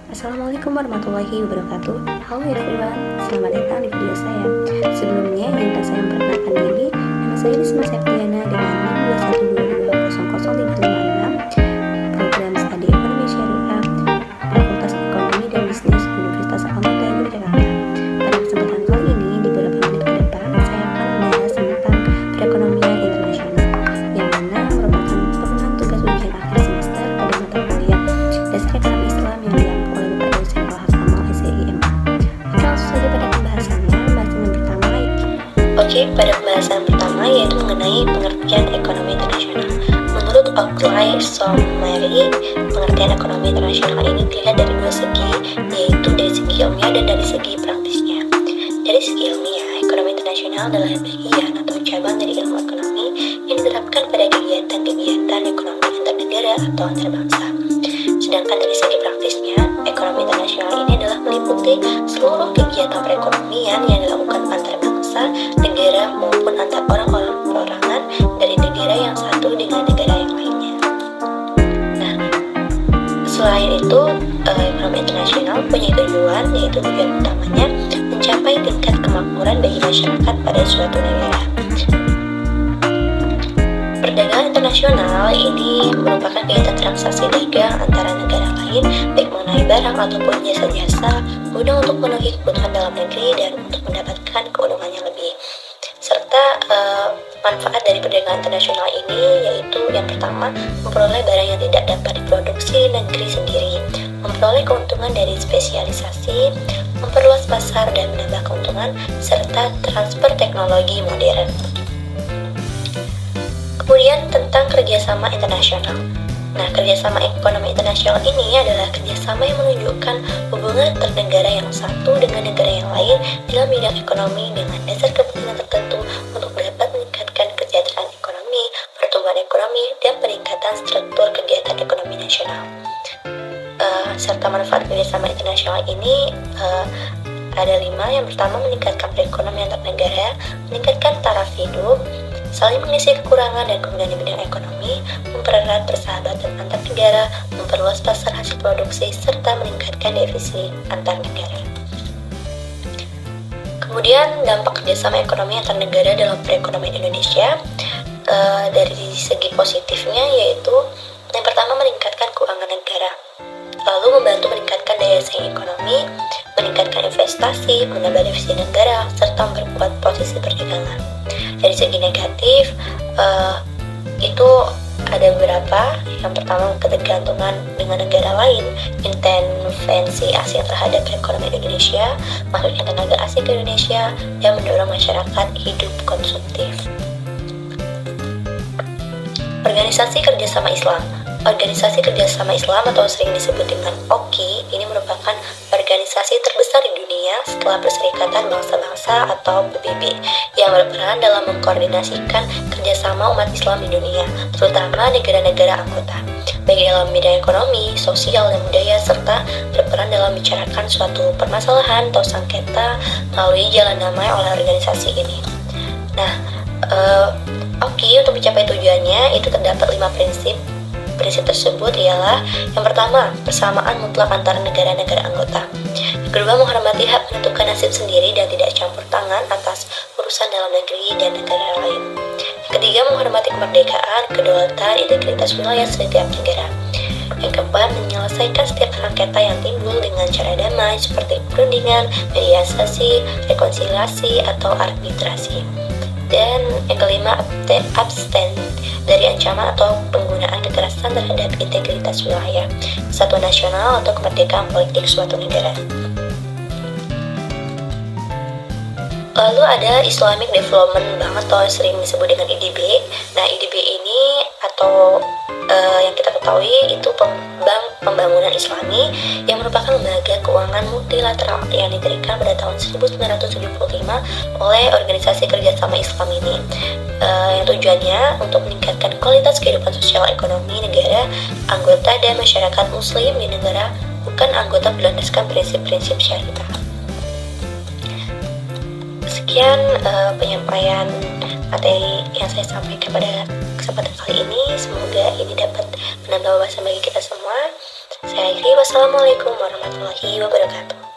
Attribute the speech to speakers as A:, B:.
A: Assalamualaikum warahmatullahi wabarakatuh. Halo everyone, selamat datang di video saya. Sebelumnya, ingin saya memperkenalkan diri. Nama saya Risma Septiana dengan NIM 212200556, program studi ekonomi syariah, Fakultas Ekonomi dan Bisnis Universitas Al-Mu'min Yogyakarta. Pada kesempatan kali ini, di beberapa menit ke depan, saya akan membahas tentang perekonomian internasional, yang mana merupakan pemenuhan tugas ujian akhir semester pada mata kuliah Dasar Ekonomi Islam yang diampu oleh Bapak dosen Al-Hakamal SIMA. Oke, langsung saja pada pembahasannya. Pada pembahasan pertama yaitu mengenai pengertian ekonomi internasional. Menurut Oakley Someri, pengertian ekonomi internasional ini dilihat dari dua segi, yaitu dari segi ilmiah dan dari segi praktisnya. Dari segi ilmiah, ekonomi internasional adalah bagian atau cabang dari ilmu ekonomi yang diterapkan pada kegiatan-kegiatan ekonomi antar negara atau antar bangsa. Sedangkan dari segi praktisnya, ekonomi internasional ini adalah meliputi seluruh kegiatan perekonomian yang dilakukan antar bangsa, negara maupun antar orang-orang perorangan dari negara yang satu dengan negara yang lainnya. Nah, selain itu, ekonomi internasional punya tujuan, yaitu tujuan utamanya mencapai tingkat kemakmuran bagi masyarakat pada suatu negara. Perdagangan internasional ini merupakan kegiatan transaksi dagang antara negara lain, baik mengenai barang ataupun jasa-jasa, guna untuk memenuhi kebutuhan dalam negeri dan untuk mendapatkan keuntungan yang lebih. Serta manfaat dari perdagangan internasional ini yaitu yang pertama, memperoleh barang yang tidak dapat diproduksi negeri sendiri, memperoleh keuntungan dari spesialisasi, memperluas pasar dan menambah keuntungan, serta transfer teknologi modern. Kemudian tentang kerjasama internasional. Nah, kerjasama ekonomi internasional ini adalah kerjasama yang menunjukkan hubungan antar negara yang satu dengan negara yang lain dalam bidang ekonomi dengan dasar kepentingan tertentu untuk dapat meningkatkan kesejahteraan ekonomi, pertumbuhan ekonomi, dan peningkatan struktur kegiatan ekonomi nasional. Serta manfaat kerjasama internasional ini ada 5. Yang pertama, meningkatkan perekonomian antar negara, meningkatkan taraf hidup, saling mengisi kekurangan dan kemudian di bidang ekonomi, mempererat persahabatan antar negara, memperluas pasar hasil produksi, serta meningkatkan defisit antar negara. Kemudian dampak kerjasama ekonomi antar negara dalam perekonomian Indonesia, dari segi positifnya yaitu yang pertama, meningkatkan keuangan negara, lalu membantu meningkatkan daya saing ekonomi, meningkatkan investasi, menambah defisit negara, serta memperkuat posisi perdagangan. Dari segi negatif, itu ada beberapa. Yang pertama, ketergantungan dengan negara lain, intervensi asing terhadap perekonomian Indonesia, masuknya tenaga asing ke Indonesia, dan mendorong masyarakat hidup konsumtif. Organisasi Kerjasama Islam. Organisasi Kerjasama Islam atau sering disebut dengan OKI ini merupakan organisasi terbesar di dunia setelah Perserikatan Bangsa-Bangsa atau PBB yang berperan dalam mengkoordinasikan kerjasama umat Islam di dunia, terutama negara-negara anggota, baik dalam bidang ekonomi, sosial, dan budaya, serta berperan dalam membicarakan suatu permasalahan atau sengketa melalui jalan damai oleh organisasi ini. Nah, OKI untuk mencapai tujuannya itu terdapat 5 prinsip. Prinsip tersebut ialah yang pertama, persamaan mutlak antara negara-negara anggota. Yang kedua, menghormati hak menentukan nasib sendiri dan tidak campur tangan atas urusan dalam negeri dan negara lain. Yang ketiga, menghormati kemerdekaan, kedaulatan, integritas wilayah setiap negara. Yang keempat, menyelesaikan setiap sengketa yang timbul dengan cara damai seperti perundingan, mediasi, rekonsiliasi, atau arbitrasi. Dan yang kelima, abstain dari ancaman atau penggunaan kekerasan terhadap integritas wilayah, kesatuan nasional, atau kemerdekaan politik suatu negara. Lalu ada Islamic Development Bank atau sering disebut dengan IDB. Nah, IDB ini atau yang kita ketahui itu Bank Pembangunan Islami yang merupakan lembaga keuangan multilateral yang didirikan pada tahun 1975 oleh Organisasi Kerjasama Islam ini. Yang tujuannya untuk meningkatkan kualitas kehidupan sosial ekonomi negara, anggota, dan masyarakat muslim di negara bukan anggota berlandaskan prinsip-prinsip syariah. Sekian penyampaian materi yang saya sampaikan pada kesempatan kali ini. Semoga ini dapat menambah wawasan bagi kita semua. Saya akhiri, wassalamualaikum warahmatullahi wabarakatuh.